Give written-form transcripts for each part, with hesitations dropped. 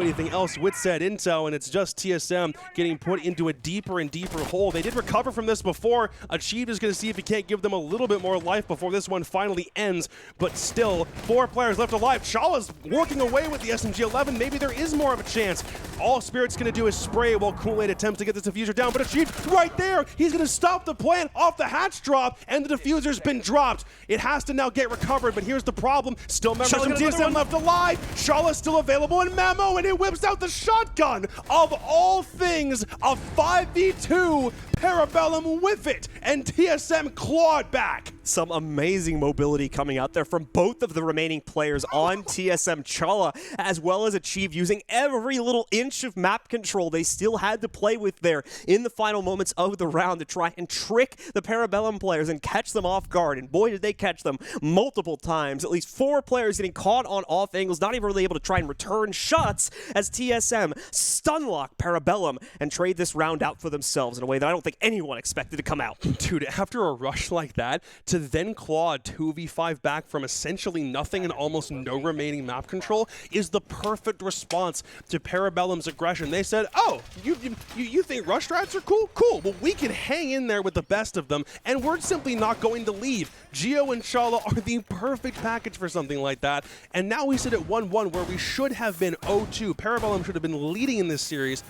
anything else with said intel, and it's just TSM getting put into a deeper and deeper hole. They did recover from this before. Achieved is going to see if he can't give them a little bit more life before this one finally ends, but still 4 players left alive. Chala's working away with the SMG-11. Maybe there is more of a chance. All Spirit's going to do is spray while Kool-Aid attempts to get this diffuser down, but Achieved right there. He's going to stop the plant off the hatch drop, and the diffuser's been dropped. It has to now get recovered, but here's the problem. Still members from TSM left alive. Chala's still available, and Memo, and it whips out the shotgun. Of all things, a 5v2 Parabellum with it, and TSM clawed back. Some amazing mobility coming out there from both of the remaining players on TSM. Chala, as well as Achieve, using every little inch of map control they still had to play with there in the final moments of the round to try and trick the Parabellum players and catch them off guard. And boy, did they catch them multiple times. At least 4 players getting caught on off angles, not even really able to try and return shots as TSM stunlock Parabellum and trade this round out for themselves in a way that I don't think anyone expected to come out. Dude, after a rush like that, to then claw a 2v5 back from essentially nothing and almost no remaining map control is the perfect response to Parabellum's aggression. They said, oh, you think rush strats are cool? Cool. Well, we can hang in there with the best of them, and we're simply not going to leave. Geo and Chala are the perfect package for something like that, and now we sit at 1-1 where we should have been 0-2. Parabellum should have been leading in this series.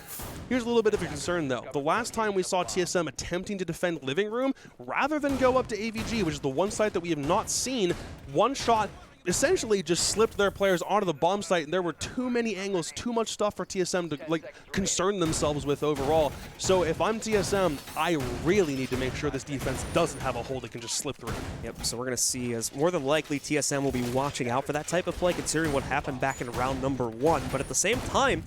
Here's a little bit of a concern, though. The last time we saw TSM attempting to defend Living Room, rather than go up to AVG, which is the one site that we have not seen, one shot essentially just slipped their players onto the bomb site, and there were too many angles, too much stuff for TSM to concern themselves with overall. So if I'm TSM, I really need to make sure this defense doesn't have a hole they can just slip through. Yep, so we're going to see, as more than likely TSM will be watching out for that type of play, considering what happened back in round number 1. But at the same time,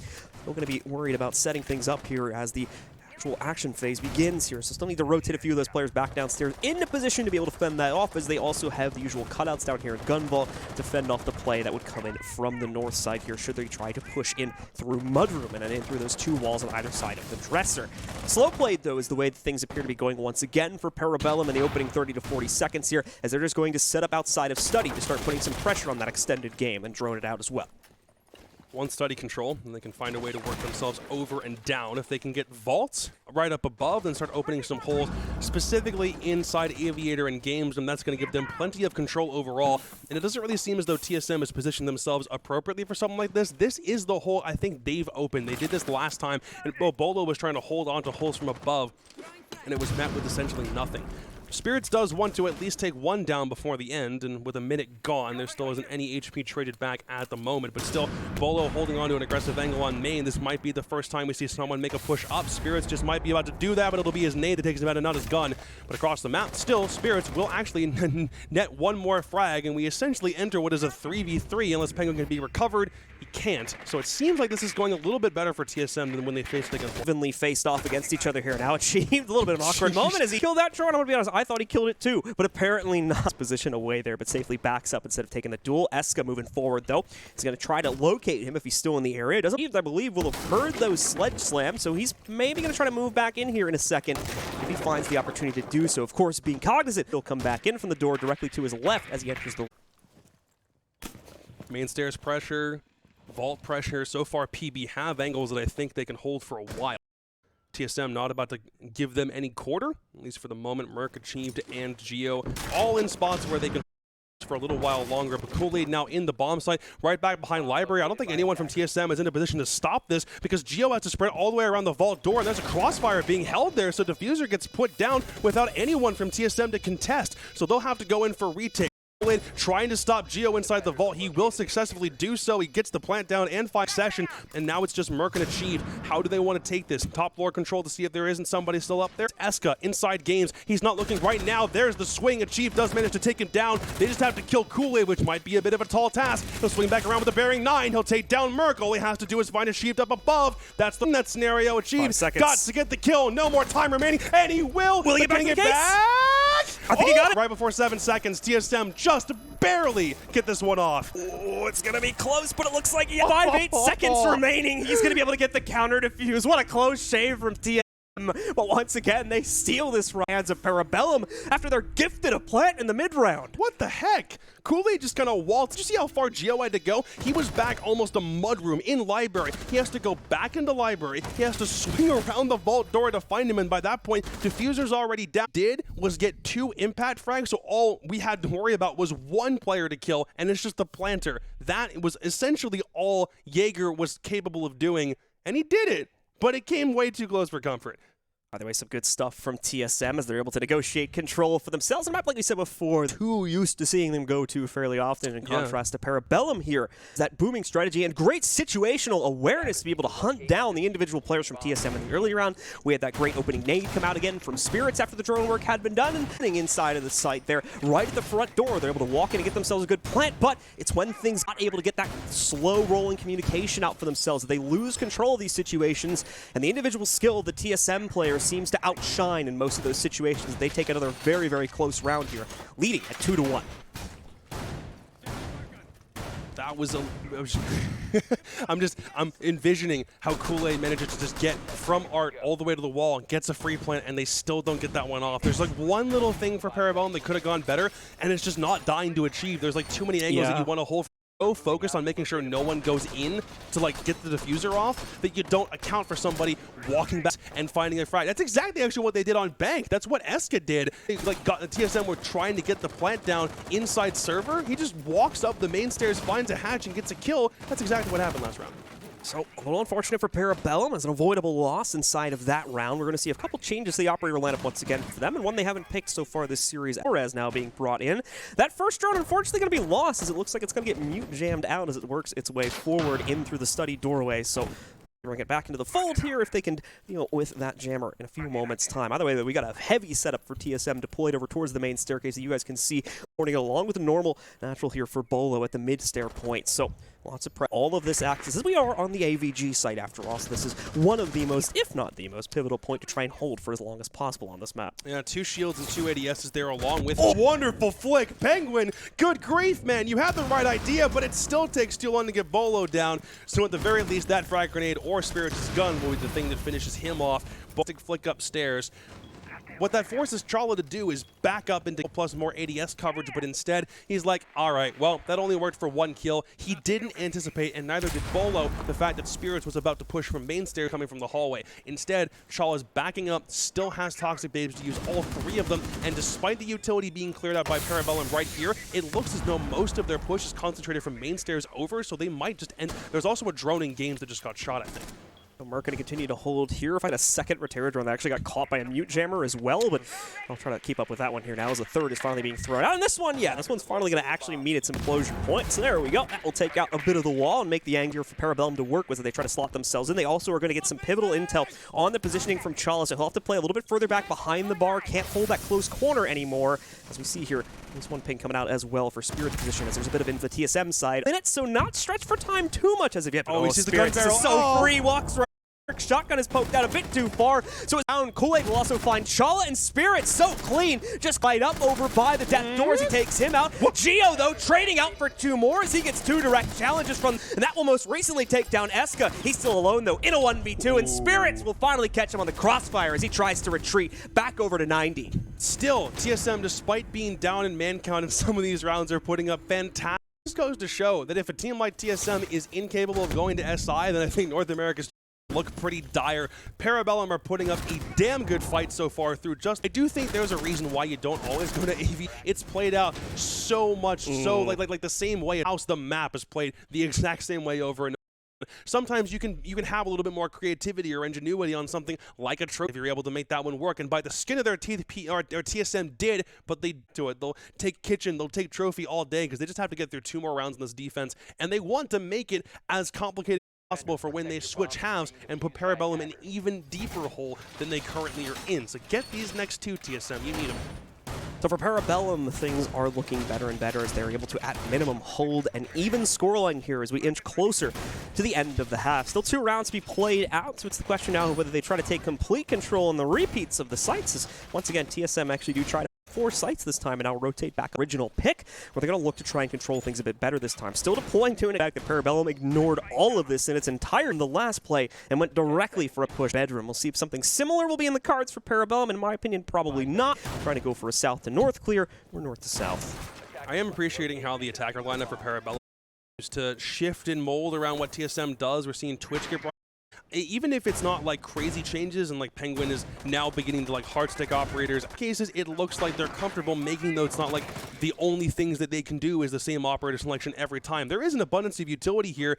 we're going to be worried about setting things up here as the actual action phase begins here. So still need to rotate a few of those players back downstairs into position to be able to fend that off, as they also have the usual cutouts down here in Gun Vault to fend off the play that would come in from the north side here should they try to push in through Mudroom and then in through those 2 walls on either side of the dresser. Slow played, though, is the way that things appear to be going once again for Parabellum in the opening 30 to 40 seconds here, as they're just going to set up outside of Study to start putting some pressure on that extended game and drone it out as well. One Study control, and they can find a way to work themselves over and down. If they can get vaults right up above, then start opening some holes, specifically inside Aviator and Games, and that's going to give them plenty of control overall. And it doesn't really seem as though TSM has positioned themselves appropriately for something like this. This is the hole I think they've opened. They did this last time, and Bolo was trying to hold on to holes from above, and it was met with essentially nothing. Spirits does want to at least take 1 down before the end, and with a minute gone, there still isn't any HP traded back at the moment, but still, Bolo holding on to an aggressive angle on main. This might be the first time we see someone make a push up. Spirits just might be about to do that, but it'll be his nade that takes him out and not his gun. But across the map, still, Spirits will actually net 1 more frag, and we essentially enter what is a 3v3 unless Penguin can be recovered. He can't. So it seems like this is going a little bit better for TSM than when they faced against evenly faced off against each other here. Now Achieved a little bit of an awkward moment as he killed that drone. I'm going to be honest, I thought he killed it too, but apparently not. Position away there, but safely backs up instead of taking the duel. Eska moving forward, though. He's going to try to locate him if he's still in the area. Doesn't, I believe, will have heard those sledge slams, so he's maybe going to try to move back in here in a second if he finds the opportunity to do so. Of course, being cognizant, he'll come back in from the door directly to his left as he enters the main stairs pressure. Vault pressure. So far, PB have angles that I think they can hold for a while. TSM not about to give them any quarter, at least for the moment. Merc, Achieved, and Geo all in spots where they can for a little while longer, but Kool-Aid now in the bomb site, right back behind Library. I don't think anyone from TSM is in a position to stop this because Geo has to spread all the way around the vault door, and there's a crossfire being held there, so Diffuser gets put down without anyone from TSM to contest, so they'll have to go in for retake. Trying to stop Geo inside the vault. He will successfully do so. He gets the plant down and 5 session, and now it's just Merc and Achieved. How do they want to take this? Top floor control to see if there isn't somebody still up there. Eska inside Games. He's not looking right now. There's the swing. Achieved does manage to take him down. They just have to kill Kool-Aid, which might be a bit of a tall task. He'll swing back around with a bearing 9. He'll take down Merc. All he has to do is find Achieved up above. That's the that scenario. Achieved got to get the kill. No more time remaining, and he will. Will he get back? I think he got it. Right before 7 seconds, TSM just barely get this one off. Oh, it's going to be close, but it looks like he has 5-8 seconds remaining. He's going to be able to get the counter defuse. What a close shave from TSM. But once again, they steal this hands of Parabellum after they're gifted a plant in the mid-round. What the heck? Kool-Aid just kind of waltzed. Did you see how far Gio had to go? He was back almost a mudroom in library. He has to go back into library. He has to swing around the vault door to find him, and by that point, Diffuser's already down. Was get 2 impact frags, so all we had to worry about was 1 player to kill, and it's just the planter. That was essentially all Jaeger was capable of doing, and he did it, but it came way too close for comfort. By the way, some good stuff from TSM as they're able to negotiate control for themselves. And like we said before, too used to seeing them go to fairly often in contrast to Parabellum here. That booming strategy and great situational awareness to be able to hunt down the individual players from TSM in the early round. We had that great opening nade come out again from Spirits after the drone work had been done, and inside of the site there, right at the front door, they're able to walk in and get themselves a good plant, but it's when things not able to get that slow rolling communication out for themselves that they lose control of these situations, and the individual skill of the TSM players seems to outshine in most of those situations. They take another very, very close round here, leading at 2-1. That was a... I'm envisioning how Kool-Aid manages to just get from Art all the way to the wall, gets a free plant, and they still don't get that one off. There's like one little thing for Parabellum that could have gone better, and it's just not dying to achieve. There's like too many angles that you want to hold. So focused on making sure no one goes in to like get the diffuser off that you don't account for somebody walking back and finding a frag. That's exactly actually what they did on Bank. That's what Eska did. They like got the TSM were trying to get the plant down inside server. He just walks up the main stairs, finds a hatch, and gets a kill. That's exactly what happened last round. So, a little unfortunate for Parabellum as an avoidable loss inside of that round. We're going to see a couple changes to the operator lineup once again for them, and one they haven't picked so far this series. Torres now being brought in. That first drone, unfortunately, going to be lost as it looks like it's going to get mute jammed out as it works its way forward in through the study doorway. So, bring it back into the fold here if they can deal with that jammer in a few moments' time. Either way, we got a heavy setup for TSM deployed over towards the main staircase that you guys can see morning along with the normal natural here for Bolo at the mid-stair point. So lots of all of this acts as we are on the AVG site after all. So this is one of the most, if not the most, pivotal point to try and hold for as long as possible on this map. Yeah, 2 shields and 2 ADSs there along with a wonderful flick. Penguin, good grief, man. You had the right idea, but it still takes too long to get Bolo down. So at the very least, that frag grenade or Spirits' gun will be the thing that finishes him off. Baltic flick upstairs. What that forces Chala to do is back up into plus more ADS coverage, but instead, he's like, all right, well, that only worked for 1 kill. He didn't anticipate, and neither did Bolo, the fact that Spirits was about to push from main stair coming from the hallway. Instead, Chala's backing up, still has Toxic Babes to use all 3 of them, and despite the utility being cleared out by Parabellum right here, it looks as though most of their push is concentrated from main stairs over, so they might just end. There's also a drone in games that just got shot, I think. So Merc going to continue to hold here. If I had a second Rotera drone that actually got caught by a mute jammer as well, but I'll try to keep up with that one here now as the third is finally being thrown out. And this one, yeah, this one's finally going to actually meet its implosion point. So there we go. That will take out a bit of the wall and make the anger for Parabellum to work with as they try to slot themselves in. They also are going to get some pivotal intel on the positioning from Chala, so he'll have to play a little bit further back behind the bar. Can't hold that close corner anymore. As we see here, there's one ping coming out as well for Spirit's position as there's a bit of in the TSM side. And it's so not stretched for time too much as of yet. Oh, he sees the gun barrel. So free, walks right. Shotgun is poked out a bit too far, so it's down. Kool-Aid will also find Chala and Spirit so clean, just light up over by the death door as he takes him out. Gio, though, trading out for 2 more as he gets 2 direct challenges from, and that will most recently take down Eska. He's still alone, though, in a 1v2, and Spirits will finally catch him on the crossfire as he tries to retreat back over to 90. Still, TSM, despite being down in man count in some of these rounds, are putting up fantastic. This goes to show that if a team like TSM is incapable of going to SI, then I think North America's look pretty dire. Parabellum are putting up a damn good fight so far through just... I do think there's a reason why you don't always go to AV. It's played out so much, so like the same way. House the map is played the exact same way over and over. Sometimes you can have a little bit more creativity or ingenuity on something like a trophy if you're able to make that one work. And by the skin of their teeth, or TSM did, but they do it. They'll take kitchen, they'll take trophy all day because they just have to get through 2 more rounds in this defense, and they want to make it as complicated possible for when they switch halves and put Parabellum in an even deeper hole than they currently are in. So get these next 2, TSM. You need them. So for Parabellum, things are looking better and better as they're able to, at minimum, hold an even scoreline here as we inch closer to the end of the half. Still 2 rounds to be played out, so it's the question now of whether they try to take complete control in the repeats of the sites. As once again, TSM actually do try to 4 sites this time and now rotate back original pick, where they're going to look to try and control things a bit better this time. Still deploying to an back that Parabellum ignored all of this in its entire in the last play and went directly for a push bedroom. We'll see if something similar will be in the cards for Parabellum. In my opinion, probably not. Trying to go for a south to north clear or north to south. I am appreciating how the attacker lineup for Parabellum is to shift and mold around what TSM does. We're seeing Twitch get brought. Even if it's not like crazy changes and like Penguin is now beginning to like hard stick operators cases, it looks like they're comfortable making though it's not like the only things that they can do is the same operator selection every time. There is an abundance of utility here.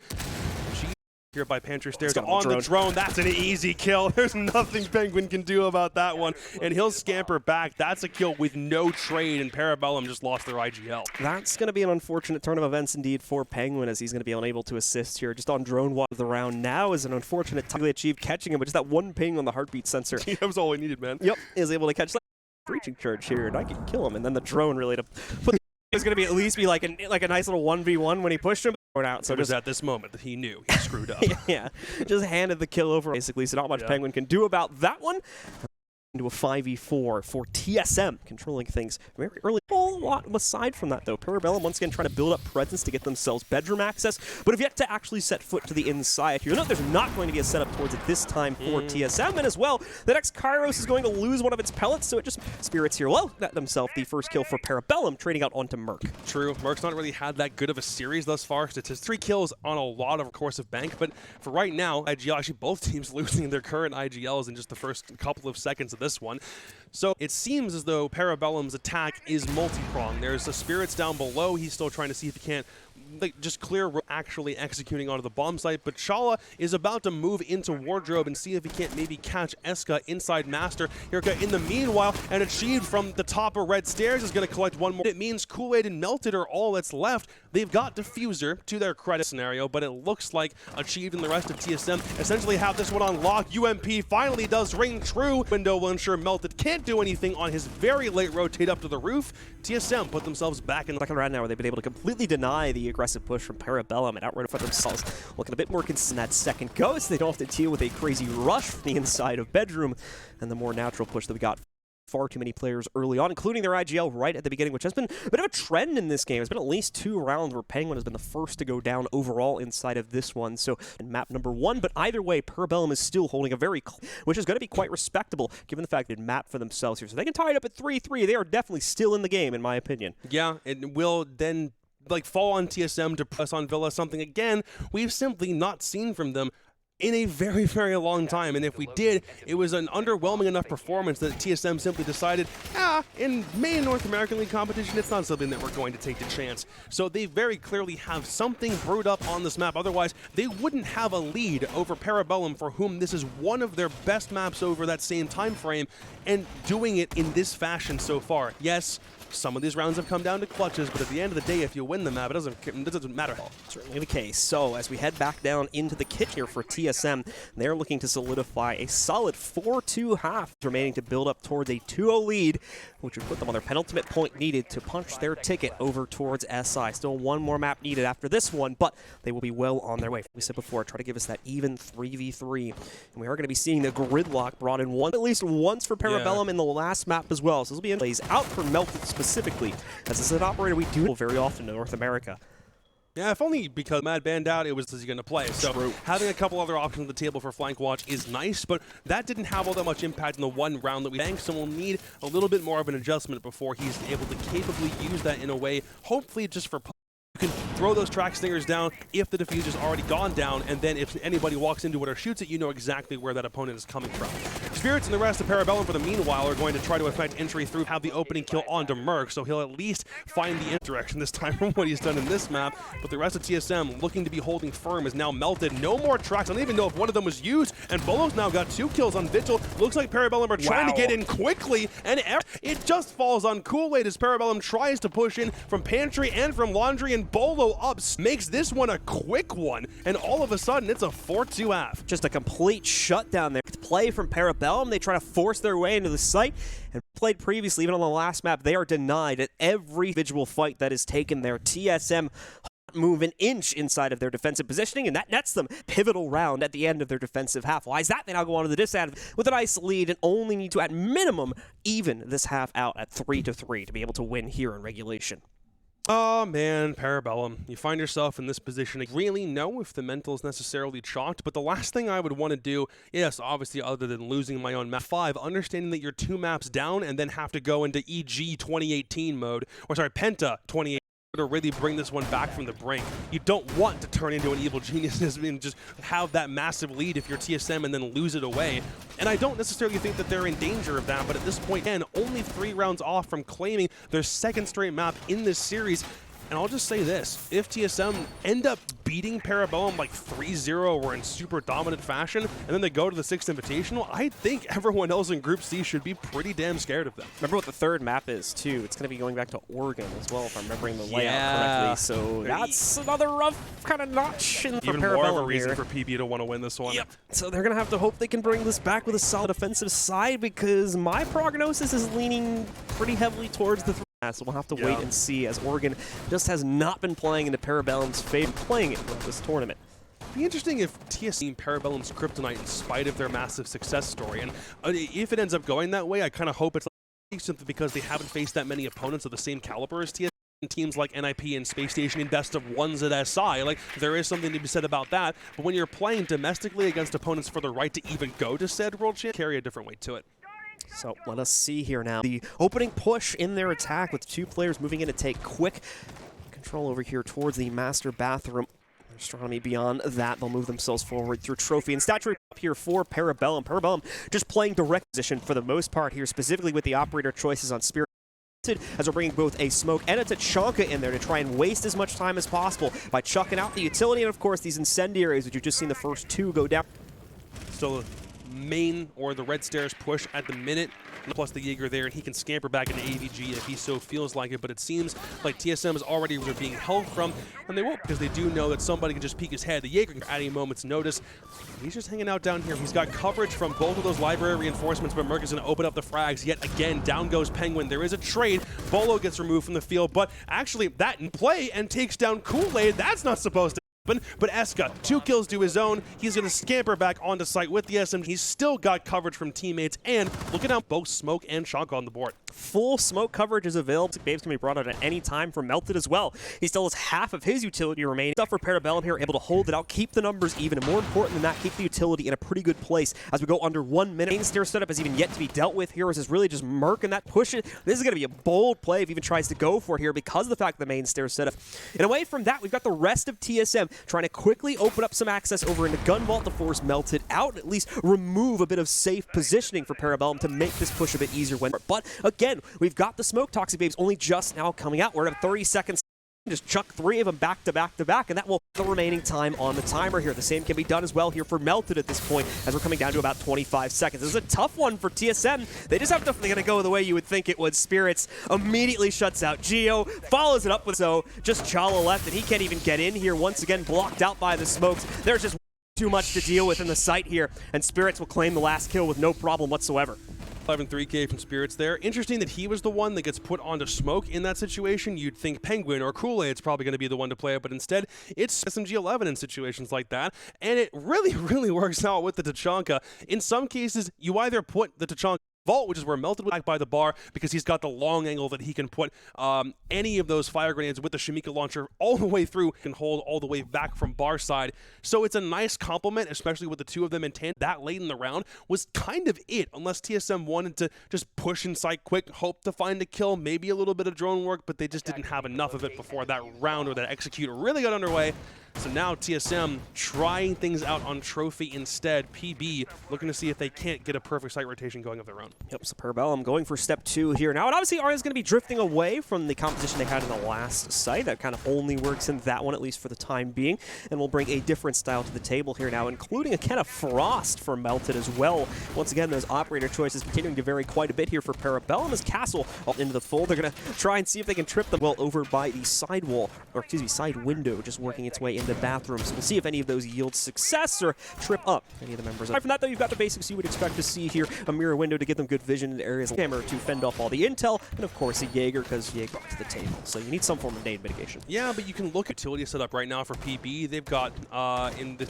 Here by Pantry Stairs on the drone. That's an easy kill. There's nothing Penguin can do about that one. And he'll scamper back. That's a kill with no trade, and Parabellum just lost their IGL. That's going to be an unfortunate turn of events indeed for Penguin, as he's going to be unable to assist here. Just on drone watch of the round now is an unfortunate time they achieved catching him, but just that one ping on the heartbeat sensor. That was all he needed, man. Yep, is able to catch that breaching charge here, and I can kill him. And then the drone really to put was going to be at least be like a nice little 1v1 when he pushed him out. So it was at this moment that he knew he screwed up. Yeah, just handed the kill over basically, so not much Penguin can do about that one. Into a 5v4 for TSM, controlling things very early. A whole lot aside from that, though. Parabellum once again trying to build up presence to get themselves bedroom access, but have yet to actually set foot to the inside here. Note there's not going to be a setup towards it this time for TSM, and as well, the next Kairos is going to lose one of its pellets, so it just spirits here. Well, got themselves the first kill for Parabellum, trading out onto Merc. True, Merc's not really had that good of a series thus far. It's 3 kills on a lot of course of bank, but for right now, IGL, actually both teams losing their current IGLs in just the first couple of seconds of this one. So it seems as though Parabellum's attack is multi-pronged. There's the spirits down below. He's still trying to see if he can't just clear actually executing onto the bomb site, but Shala is about to move into wardrobe and see if he can't maybe catch Eska inside master. Hirka in the meanwhile, and achieved from the top of red stairs is going to collect one more. It means Kool-Aid and Melted are all that's left. They've got Diffuser to their credit scenario, but it looks like Achieved and the rest of TSM essentially have this one on lock. UMP finally does ring true. Window will ensure Melted can't do anything on his very late rotate up to the roof. TSM put themselves back in the second round now, where they've been able to completely deny the aggressive push from Parabellum and outright for themselves. Looking a bit more consistent that second go, so they don't have to deal with a crazy rush from the inside of bedroom and the more natural push that we got. Far too many players early on, including their IGL right at the beginning, which has been a bit of a trend in this game. It's been at least 2 rounds where Penguin has been the first to go down overall inside of this one. So in map number 1, but either way, Parabellum is still holding a very, which is going to be quite respectable given the fact that map for themselves here. So they can tie it up at 3-3. They are definitely still in the game, in my opinion. Yeah, it will then like fall on TSM to press on Villa, something again we've simply not seen from them in a very, very long time. And if we did, it was an underwhelming enough performance that TSM simply decided, in main North American League competition, it's not something that we're going to take the chance. So they very clearly have something brewed up on this map. Otherwise, they wouldn't have a lead over Parabellum, for whom this is one of their best maps over that same time frame, and doing it in this fashion so far. Yes, some of these rounds have come down to clutches, but at the end of the day, if you win the map, it doesn't matter. Certainly the case. So as we head back down into the kitchen here for TSM, they're looking to solidify a solid 4-2 half remaining to build up towards a 2-0 lead, which would put them on their penultimate point needed to punch their ticket over towards SI. Still one more map needed after this one, but they will be well on their way. We said before, try to give us that even 3v3. And we are going to be seeing the gridlock brought in at least once for Parabellum in the last map as well. So this will be plays out for Melted specifically, as this is an operator we do very often in North America. Yeah, if only because Mad banned out, it was going to play. So having a couple other options on the table for flank watch is nice, but that didn't have all that much impact in the one round that we banked, so we'll need a little bit more of an adjustment before he's able to capably use that in a way, hopefully just for you can throw those track stingers down if the diffuser's already gone down, and then if anybody walks into it or shoots it, you know exactly where that opponent is coming from. Spirits and the rest of Parabellum, for the meanwhile, are going to try to effect entry through, have the opening kill onto Merc, so he'll at least find the indirection this time from what he's done in this map. But the rest of TSM, looking to be holding firm, is now Melted. No more tracks. I don't even know if one of them was used, and Bolo's now got 2 kills on Vigil. Looks like Parabellum are trying to get in quickly, and it just falls on Kool-Aid as Parabellum tries to push in from Pantry and from Laundry, and Bolo up makes this one a quick one, and all of a sudden it's a 4-2 half. Just a complete shutdown there. Play from Parabellum. They try to force their way into the site, and played previously, even on the last map, they are denied at every individual fight that is taken there. TSM move an inch inside of their defensive positioning, and that nets them pivotal round at the end of their defensive half. Why is that? They now go on to the disadvantage with a nice lead and only need to, at minimum, even this half out at 3-3 to be able to win here in regulation. Oh man, Parabellum. You find yourself in this position. I really know if the mental is necessarily chalked, but the last thing I would want to do, yes, obviously other than losing my own map 5, understanding that you're 2 maps down and then have to go into EG 2018 mode, or sorry, Penta 2018. To really bring this one back from the brink. You don't want to turn into an evil genius and just have that massive lead if you're TSM and then lose it away. And I don't necessarily think that they're in danger of that, but at this point, again, only 3 rounds off from claiming their 2nd straight map in this series. And I'll just say this, if TSM end up beating Parabellum like 3-0 or in super dominant fashion, and then they go to the 6th Invitational, I think everyone else in Group C should be pretty damn scared of them. Remember what the 3rd map is, too. It's going to be going back to Oregon as well, if I'm remembering the layout correctly. So that's another rough kind of notch in for Even Parabellum more of a reason here. for PB to want to win this one. Yep. So they're going to have to hope they can bring this back with a solid offensive side, because my prognosis is leaning pretty heavily towards the 3. So we'll have to wait and see, as Oregon just has not been playing into Parabellum's favor, playing it throughout this tournament. It'd be interesting if TSM Parabellum's kryptonite in spite of their massive success story. And if it ends up going that way, I kind of hope it's like simply because they haven't faced that many opponents of the same caliber as TSM. Teams like NIP and Space Station in best of ones at SI. Like, there is something to be said about that. But when you're playing domestically against opponents for the right to even go to said world champ, carry a different weight to it. So let us see here now. The opening push in their attack with 2 players moving in to take quick control over here towards the master bathroom. Astronomy beyond that, they'll move themselves forward through Trophy and Statue up here for Parabellum. Parabellum just playing direct position for the most part here, specifically with the operator choices on Spirit, as we're bringing both a Smoke and a Tachanka in there to try and waste as much time as possible by chucking out the utility and, of course, these incendiaries, which you've just seen the first 2 go down. Still main or the red stairs push at the minute, plus the Jaeger there, and he can scamper back into AVG if he so feels like it, but it seems like TSM is already being held from, and they won't, because they do know that somebody can just peek his head. The Jaeger at a moment's notice. He's just hanging out down here. He's got coverage from both of those library reinforcements, but Merc is going to open up the frags yet again. Down goes Penguin. There is a trade. Bolo gets removed from the field, but actually that in play and takes down Kool-Aid. That's not supposed to happen, but Eska, 2 kills to his own. He's going to scamper back onto site with the SMG. He's still got coverage from teammates, and look at how both Smoke and Chonka on the board. Full Smoke coverage is available. Babes can be brought out at any time from Melted as well. He still has half of his utility remaining. Stuff for Parabellum here, able to hold it out, keep the numbers even, and more important than that, keep the utility in a pretty good place as we go under 1 minute. Main stair setup is even yet to be dealt with here, as is really just Merc and that push it. This is going to be a bold play if he even tries to go for it here because of the fact that the main stair setup. And away from that, we've got the rest of TSM trying to quickly open up some access over into Gun Vault to force Melted out and at least remove a bit of safe positioning for Parabellum to make this push a bit easier. But again, we've got the Smoke Toxic Babes only just now coming out. We're at 30 seconds. Just chuck 3 of them back to back to back, and that will the remaining time on the timer here. The same can be done as well here for Melted at this point, as we're coming down to about 25 seconds. This is a tough one for TSM. They just have to, they're going to go the way you would think it would. Spirits immediately shuts out Geo, follows it up with so just Chala left, and he can't even get in here. Once again, blocked out by the smokes. There's just too much to deal with in the site here, and Spirits will claim the last kill with no problem whatsoever. 5-3K from Spirits there. Interesting that he was the one that gets put onto Smoke in that situation. You'd think Penguin or Kool-Aid's probably going to be the one to play it, but instead it's SMG11 in situations like that. And it really, really works out with the Tachanka. In some cases, you either put the Tachanka Vault, which is where Melted was back by the bar, because he's got the long angle that he can put any of those fire grenades with the Shamika launcher all the way through, can hold all the way back from bar side. So it's a nice compliment, especially with the 2 of them in tandem. That late in the round was kind of it, unless TSM wanted to just push inside quick, hope to find a kill, maybe a little bit of drone work, but they just didn't have enough of it before that round or that execute really got underway. So now TSM trying things out on Trophy instead. PB looking to see if they can't get a perfect site rotation going of their own. Yep, so Parabellum going for step 2 here now. And obviously Arya's going to be drifting away from the composition they had in the last site. That kind of only works in that one, at least for the time being. And we'll bring a different style to the table here now, including a kind of Frost for Melted as well. Once again, those operator choices continuing to vary quite a bit here for Parabellum as Castle into the fold. They're going to try and see if they can trip them well over by the side wall, or excuse me, side window, just working its way in the bathrooms. We'll see if any of those yield success or trip up any of the members. Aside from that, though, you've got the basics you would expect to see here. A mirror window to give them good vision in areas, camera to fend off all the intel, and of course a Jaeger, because Jaeger brought to the table. So you need some form of nade mitigation. Yeah, but you can look at utility setup right now for PB. They've got, in the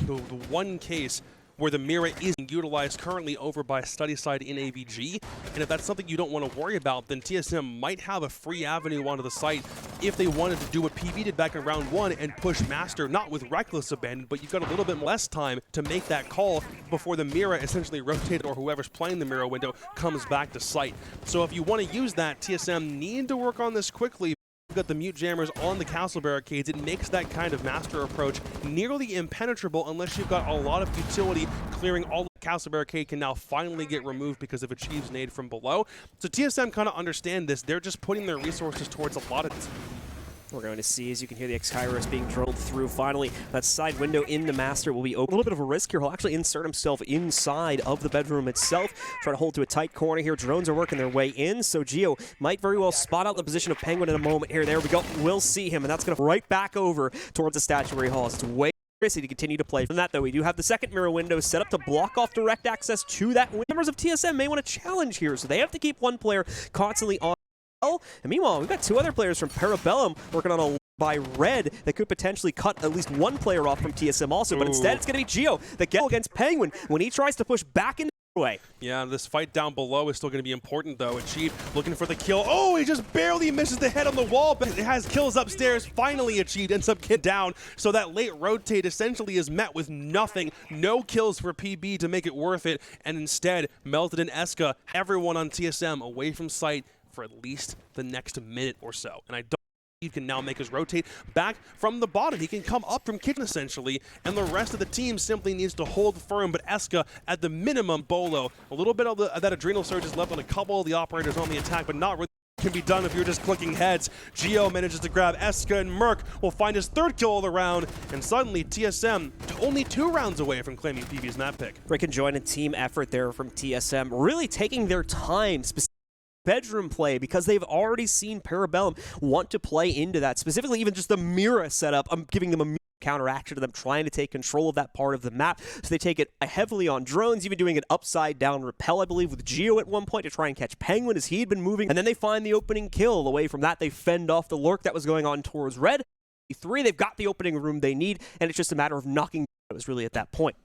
one case, where the mirror is utilized currently over by study side in AVG. And if that's something you don't want to worry about, then TSM might have a free avenue onto the site if they wanted to do what PB did back in round 1 and push Master, not with reckless abandon, but you've got a little bit less time to make that call before the mirror essentially rotated or whoever's playing the mirror window comes back to site. So if you want to use that, TSM need to work on this quickly. You've got the mute jammers on the castle barricades. It makes that kind of Master approach nearly impenetrable unless you've got a lot of utility clearing all the castle barricade can now finally get removed because of Achieve's nade from below. So TSM kind of understand this. They're just putting their resources towards a lot of this. We're going to see, as you can hear, the X-Kairos being drilled through. Finally, that side window in the Master will be open. A little bit of a risk here. He'll actually insert himself inside of the bedroom itself. Try to hold to a tight corner here. Drones are working their way in, so Geo might very well spot out the position of Penguin in a moment here. There we go. We'll see him, and that's going to right back over towards the statuary halls. It's way risky to continue to play. From that, though, we do have the second mirror window set up to block off direct access to that. Members of TSM may want to challenge here, so they have to keep one player constantly on. And meanwhile, we've got two other players from Parabellum working on a by Red that could potentially cut at least one player off from TSM also, but instead it's going to be Geo that gets against Penguin when he tries to push back into the way. Yeah, this fight down below is still going to be important, though. Achieve looking for the kill. Oh, he just barely misses the head on the wall, but it has kills upstairs. Finally, Achieve ends up get down. So that late rotate essentially is met with nothing. No kills for PB to make it worth it, and instead, Melted and Eska, everyone on TSM away from sight for at least the next minute or so. And I don't he can now make his rotate back from the bottom. He can come up from kitchen essentially, and the rest of the team simply needs to hold firm. But Eska, at the minimum, Bolo, a little bit of that adrenal surge is left on a couple of the operators on the attack, but not really can be done if you're just clicking heads. Geo manages to grab Eska, and Merc will find his third kill of the round, and suddenly TSM only 2 rounds away from claiming PB's map pick. Great conjoined team effort there from TSM, really taking their time, bedroom play, because they've already seen Parabellum want to play into that, specifically even just the Mira setup. I'm giving them a counteraction to them trying to take control of that part of the map, so they take it heavily on drones, even doing an upside down rappel, I believe, with Geo at one point to try and catch Penguin as he'd been moving, and then they find the opening kill. Away from that, they fend off the lurk that was going on towards Red. 3, they've got the opening room they need, and it's just a matter of knocking it was really at that point.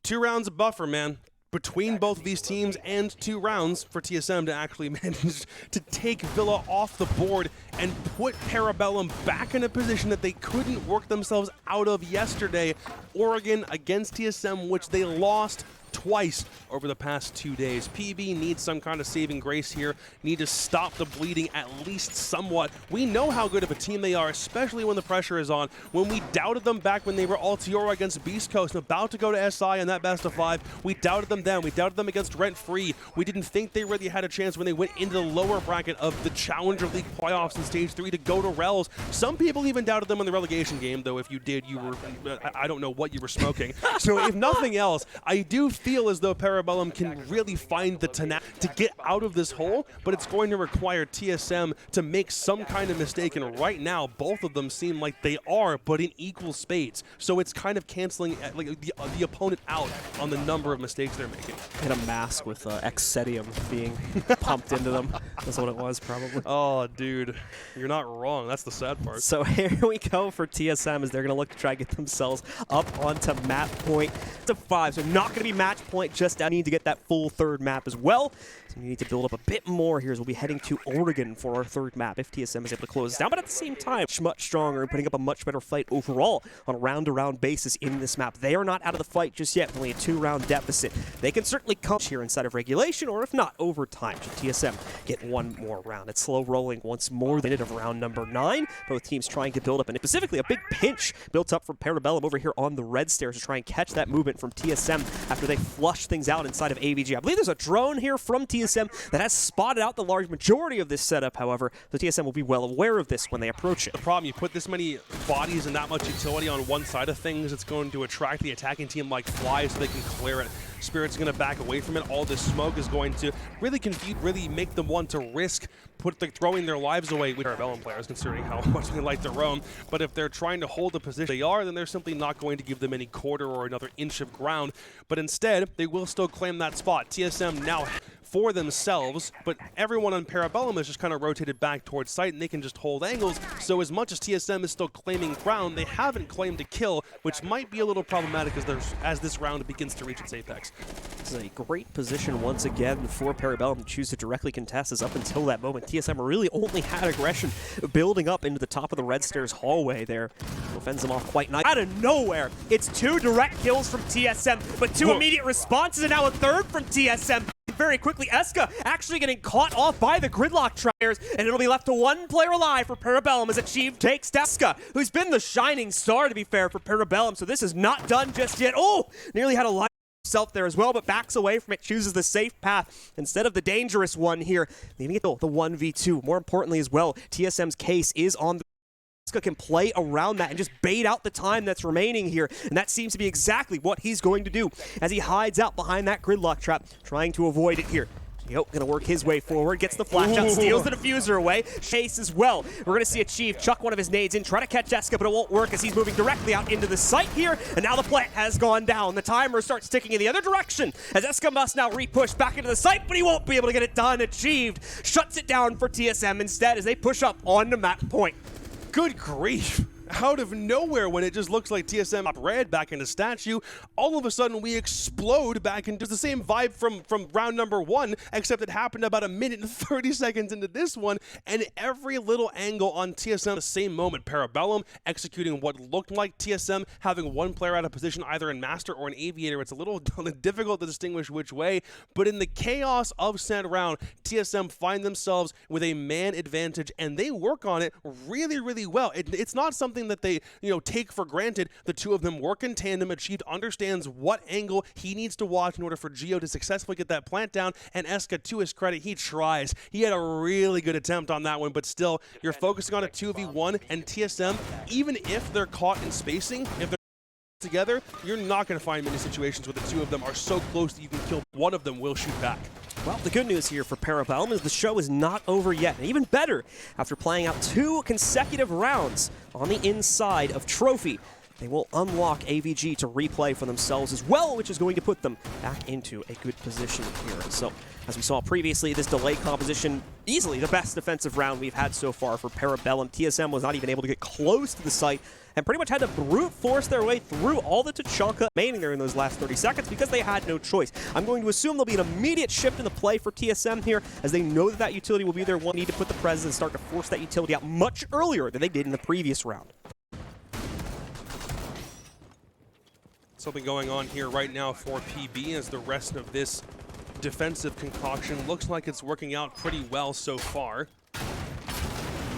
2 rounds of buffer, man, between both of these teams, and 2 rounds for TSM to actually manage to take Villa off the board and put Parabellum back in a position that they couldn't work themselves out of yesterday. Oregon against TSM, which they lost twice over the past 2 days. PB needs some kind of saving grace here, need to stop the bleeding at least somewhat. We know how good of a team they are, especially when the pressure is on. When we doubted them back when they were Altiora against Beast Coast and about to go to SI in that best of 5, we doubted them then. We doubted them against Rent Free. We didn't think they really had a chance when they went into the lower bracket of the Challenger League playoffs in Stage 3 to go to Rels. Some people even doubted them in the relegation game, though if you did, you were, I don't know what you were smoking. So if nothing else, I do feel as though Parabellum can really find the tenacity to get out of this hole, but it's going to require TSM to make some kind of mistake, and right now both of them seem like they are, but in equal spades. So it's kind of canceling like the opponent out on the number of mistakes they're making. And a mask with Xcetium being pumped into them. That's what it was, probably. Oh, dude, you're not wrong. That's the sad part. So here we go for TSM as they're going to look to try to get themselves up onto map point to 5. So not going to be match point, just I need to get that full third map as well. So we need to build up a bit more here as we'll be heading to Oregon for our third map if TSM is able to close down. But at the same time, much stronger and putting up a much better fight overall on a round-to-round basis in this map. They are not out of the fight just yet, only a 2-round deficit. They can certainly come here inside of regulation, or if not, overtime. Should TSM get one more round. It's slow rolling once more. The minute of round number 9. Both teams trying to build up, and specifically a big pinch built up from Parabellum over here on the red stairs to try and catch that movement from TSM after they flush things out inside of AVG. I believe there's a drone here from TSM that has spotted out the large majority of this setup, however. The TSM will be well aware of this when they approach it. The problem, you put this many bodies and that much utility on one side of things, it's going to attract the attacking team like flies so they can clear it. Spirit's going to back away from it. All this smoke is going to really confuse, really make them want to risk throwing their lives away with Parabellum players, considering how much they like to roam. But if they're trying to hold the position they are, then they're simply not going to give them any quarter or another inch of ground. But instead, they will still claim that spot. TSM now for themselves, but everyone on Parabellum is just kind of rotated back towards site, and they can just hold angles. So as much as TSM is still claiming ground, they haven't claimed a kill, which might be a little problematic as this round begins to reach its apex. This is a great position once again for Parabellum to choose to directly contest, as up until that moment, TSM really only had aggression building up into the top of the red stairs hallway there. Fends them off quite nice. Out of nowhere, it's 2 direct kills from TSM, but 2 immediate responses, and now a 3rd from TSM. Very quickly, Eska actually getting caught off by the gridlock tryers, and it'll be left to 1 player alive for Parabellum as Achieve takes Eska, who's been the shining star, to be fair, for Parabellum, so this is not done just yet. Oh, nearly had a life himself there as well, but backs away from it, chooses the safe path instead of the dangerous one here, leaving it the 1v2. More importantly as well, TSM's case is on the can play around that and just bait out the time that's remaining here, and that seems to be exactly what he's going to do as he hides out behind that gridlock trap, trying to avoid it here. Gonna work his way forward, gets the flash out, steals the diffuser away, Chase as well. We're gonna see Achieve chuck one of his nades in, try to catch Eska, but it won't work as he's moving directly out into the site here, and now the plant has gone down. The timer starts ticking in the other direction as Eska must now re-push back into the site, but he won't be able to get it done. Achieved shuts it down for TSM instead as they push up onto map point. Good grief. Out of nowhere, when it just looks like TSM up red back into statue, all of a sudden we explode back into the same vibe from round number 1, except it happened about 1 minute and 30 seconds into this one, and every little angle on TSM the same moment. Parabellum executing what looked like TSM having 1 player out of position, either in Master or in Aviator. It's a little difficult to distinguish which way, but in the chaos of said round, TSM find themselves with a man advantage, and they work on it really, really well. It's not something that they take for granted. The 2 of them work in tandem. Achieved understands what angle he needs to watch in order for Geo to successfully get that plant down, and Eska, to his credit, he tries. He had a really good attempt on that one, but still, you're focusing on a 2v1, and TSM, even if they're caught in spacing, if they're together, you're not going to find many situations where the 2 of them are so close that you can kill. One of them will shoot back. Well, the good news here for Parabellum is the show is not over yet, and even better, after playing out 2 consecutive rounds on the inside of Trophy, they will unlock AVG to replay for themselves as well, which is going to put them back into a good position here. So, as we saw previously, this delay composition, easily the best defensive round we've had so far for Parabellum. TSM was not even able to get close to the site, and pretty much had to brute force their way through all the Tachanka remaining there in those last 30 seconds because they had no choice. I'm going to assume there'll be an immediate shift in the play for TSM here, as they know that that utility will be there. One need to put the presence and start to force that utility out much earlier than they did in the previous round. Something going on here right now for PB as the rest of this defensive concoction looks like it's working out pretty well so far.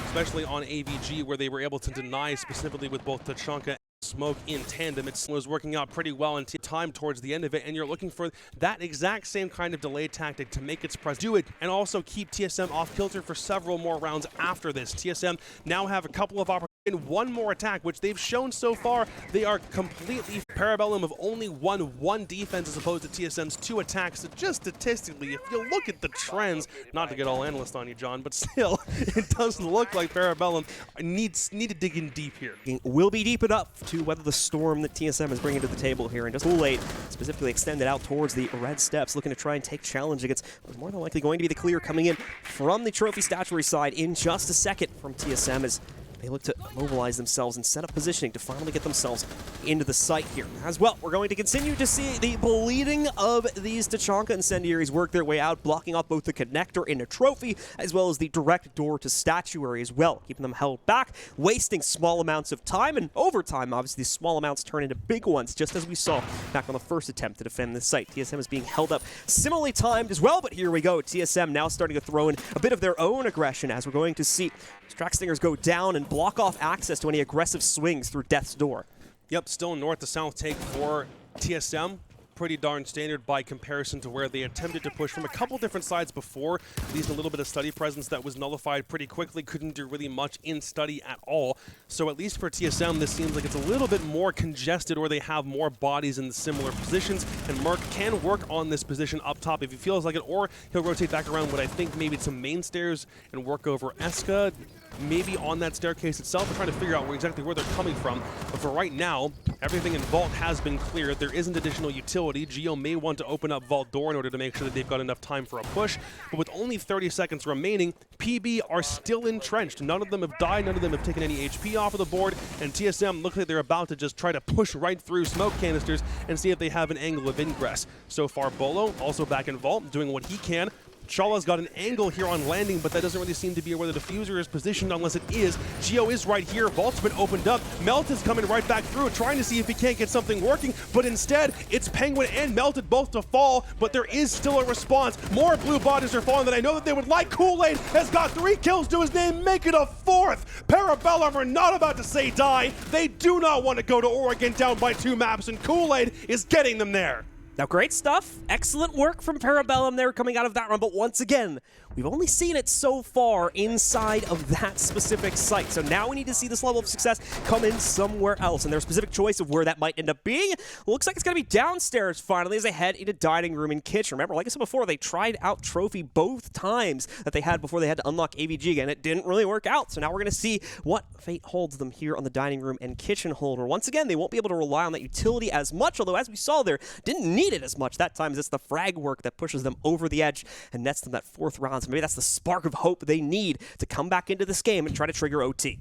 Especially on AVG, where they were able to deny specifically with both Tachanka and Smoke in tandem. It was working out pretty well in time towards the end of it, and you're looking for that exact same kind of delay tactic to make its presence. Do it, and also keep TSM off kilter for several more rounds after this. TSM now have a couple of opportunities in 1 more attack, which they've shown so far they are completely. Parabellum have only won 1 defense as opposed to TSM's 2 attacks. So just statistically, if you look at the trends, not to get all analyst on you, John, but still, it does look like Parabellum need to dig in deep here. Will be deep enough to weather the storm that TSM is bringing to the table here, and just Kool-Aid specifically extended out towards the red steps, looking to try and take challenge against what's more than likely going to be the clear coming in from the Trophy Statuary side in just a second from TSM as they look to mobilize themselves and set up positioning to finally get themselves into the site here. As well, we're going to continue to see the bleeding of these Tachanka incendiaries work their way out, blocking off both the connector in a Trophy, as well as the direct door to Statuary as well, keeping them held back, wasting small amounts of time, and over time, obviously, these small amounts turn into big ones, just as we saw back on the first attempt to defend this site. TSM is being held up similarly timed as well, but here we go. TSM now starting to throw in a bit of their own aggression, as we're going to see Track Stingers go down and block off access to any aggressive swings through Death's Door. Yep, still north to south take for TSM. pretty darn standard by comparison to where they attempted to push from a couple different sides before. Least a little bit of study presence that was nullified pretty quickly, couldn't do really much in study at all. So at least for TSM, this seems like it's a little bit more congested, or they have more bodies in similar positions, and Merc can work on this position up top if he feels like it, or he'll rotate back around what I think maybe some main stairs and work over Eska, maybe on that staircase itself, and trying to figure out exactly where they're coming from. But for right now, everything in Vault has been cleared. There isn't additional utility. Geo may want to open up Vault door in order to make sure that they've got enough time for a push, but with only 30 seconds remaining, PB are still entrenched. None of them have died, none of them have taken any HP off of the board, and TSM looks like they're about to just try to push right through smoke canisters and see if they have an angle of ingress. So far, Bolo also back in Vault, doing what he can. Chala's got an angle here on landing, but that doesn't really seem to be where the diffuser is positioned unless it is. Geo is right here. Vault's been opened up. Melted's coming right back through, trying to see if he can't get something working, but instead, it's Penguin and Melted both to fall, but there is still a response. More blue bodies are falling than I know that they would like. Kool-Aid has got 3 kills to his name, make it a 4th. Parabellum are not about to say die. They do not want to go to Oregon down by 2 maps, and Kool-Aid is getting them there. Now, great stuff. Excellent work from Parabellum there coming out of that run, but once again, we've only seen it so far inside of that specific site. So now we need to see this level of success come in somewhere else, and their specific choice of where that might end up being looks like it's going to be downstairs finally as they head into dining room and kitchen. Remember, like I said before, they tried out Trophy both times that they had before they had to unlock AVG again. It didn't really work out, so now we're going to see what fate holds them here on the dining room and kitchen holder. Once again, they won't be able to rely on that utility as much, although as we saw there, didn't need it as much that time, as it's the frag work that pushes them over the edge and nets them that 4th round. So maybe that's the spark of hope they need to come back into this game and try to trigger OT.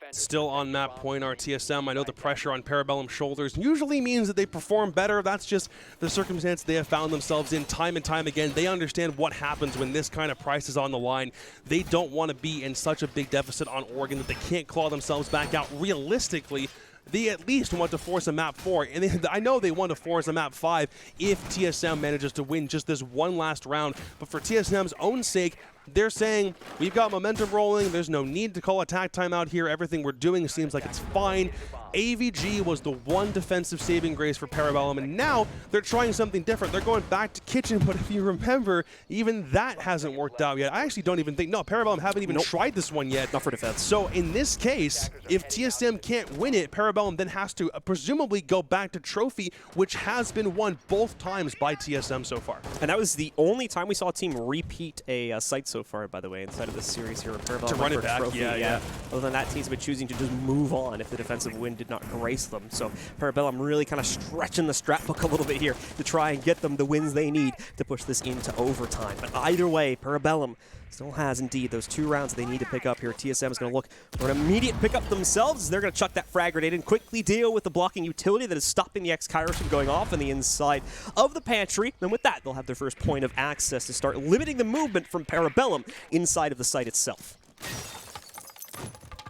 Still on map point are TSM. I know the pressure on Parabellum's shoulders usually means that they perform better. That's just the circumstance they have found themselves in time and time again. They understand what happens when this kind of price is on the line. They don't want to be in such a big deficit on Oregon that they can't claw themselves back out. Realistically, they at least want to force a map 4, and I know they want to force a map 5 if TSM manages to win just this one last round. But for TSM's own sake, they're saying, we've got momentum rolling, there's no need to call attack timeout here, everything we're doing seems like it's fine. AVG was the one defensive saving grace for Parabellum, and now they're trying something different. They're going back to kitchen, but if you remember, even that hasn't worked out yet. I actually don't even think, no, Parabellum haven't even tried this one yet. Not for defense. So in this case, if TSM can't win it, Parabellum then has to presumably go back to Trophy, which has been won both times by TSM so far. And that was the only time we saw a team repeat a site so far, by the way, inside of this series here. Parabellum to run it back, Trophy. yeah. Other than that, teams have been choosing to just move on if the defensive win did not grace them. So Parabellum really kind of stretching the strap book a little bit here to try and get them the wins they need to push this into overtime. But either way, Parabellum still has indeed those 2 rounds they need to pick up here. TSM is going to look for an immediate pickup themselves. They're going to chuck that frag grenade and quickly deal with the blocking utility that is stopping the X-Kairos from going off on the inside of the pantry. And with that, they'll have their first point of access to start limiting the movement from Parabellum inside of the site itself.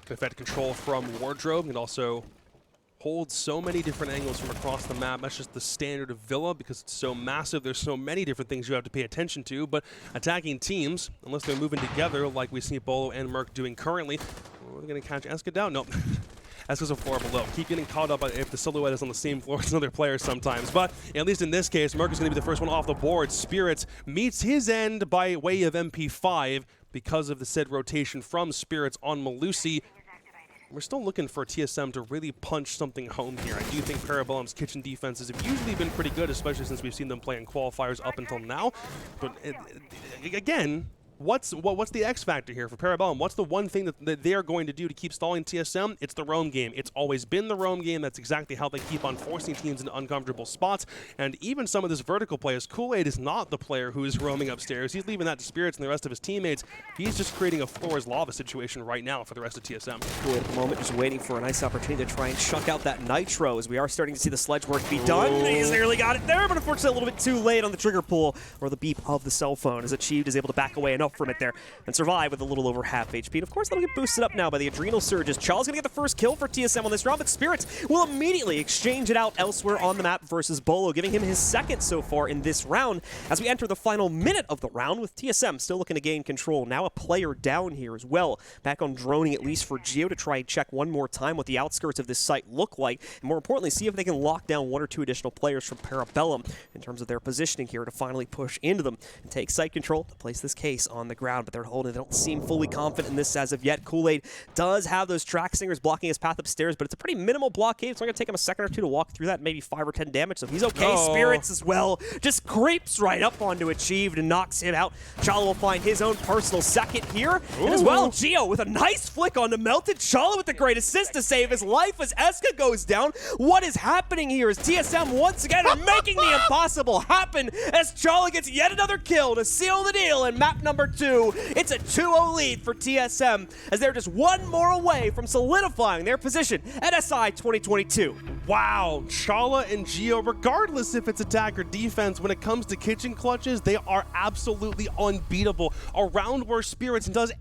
They've had control from Wardrobe and also hold so many different angles from across the map. That's just the standard of Villa because it's so massive. There's so many different things you have to pay attention to, but attacking teams, unless they're moving together like we see Bolo and Merc doing currently, we're going to catch Eska down. Nope. Eska's a floor below. Keep getting caught up if the silhouette is on the same floor as another player sometimes, but at least in this case, Merc is going to be the first one off the board. Spirits meets his end by way of MP5 because of the said rotation from Spirits on Malusi. We're still looking for TSM to really punch something home here. I do think Parabellum's kitchen defenses have usually been pretty good, especially since we've seen them play in qualifiers up until now. But again, what's the X factor here for Parabellum? What's the one thing that they're going to do to keep stalling TSM? It's the roam game. It's always been the roam game. That's exactly how they keep on forcing teams into uncomfortable spots. And even some of this vertical play, as Kool-Aid is not the player who is roaming upstairs. He's leaving that to Spirits and the rest of his teammates. He's just creating a floor is lava situation right now for the rest of TSM. Kool-Aid at the moment just waiting for a nice opportunity to try and chuck out that Nitro, as we are starting to see the sledge work be done. He's nearly got it there, but unfortunately a little bit too late on the trigger pull, or the beep of the cell phone is achieved, is able to back away enough out from it there and survive with a little over half HP. And of course, that'll get boosted up now by the Adrenal Surges. Chala's going to get the first kill for TSM on this round, but Spirits will immediately exchange it out elsewhere on the map versus Bolo, giving him his second so far in this round as we enter the final minute of the round with TSM still looking to gain control. Now a player down here as well. Back on droning at least for Geo to try and check one more time what the outskirts of this site look like, and more importantly, see if they can lock down one or two additional players from Parabellum in terms of their positioning here to finally push into them and take site control to place this case on the ground. But they're holding. They don't seem fully confident in this as of yet. Kool-Aid does have those track singers blocking his path upstairs, but it's a pretty minimal blockade. It's only going to take him a second or two to walk through that, maybe 5 or 10 damage, so he's okay. Spirits as well just creeps right up onto Achieved and knocks him out. Chala will find his own personal second here. And as well, Geo with a nice flick onto Melted. Chala with the great assist to save his life as Eska goes down. What is happening here is TSM once again are making the impossible happen as Chala gets yet another kill to seal the deal in map number 2. It's a 2-0 lead for TSM as they're just one more away from solidifying their position at SI 2022. Wow, Chala and Geo, regardless if it's attack or defense, when it comes to kitchen clutches, they are absolutely unbeatable. A round where Spirits does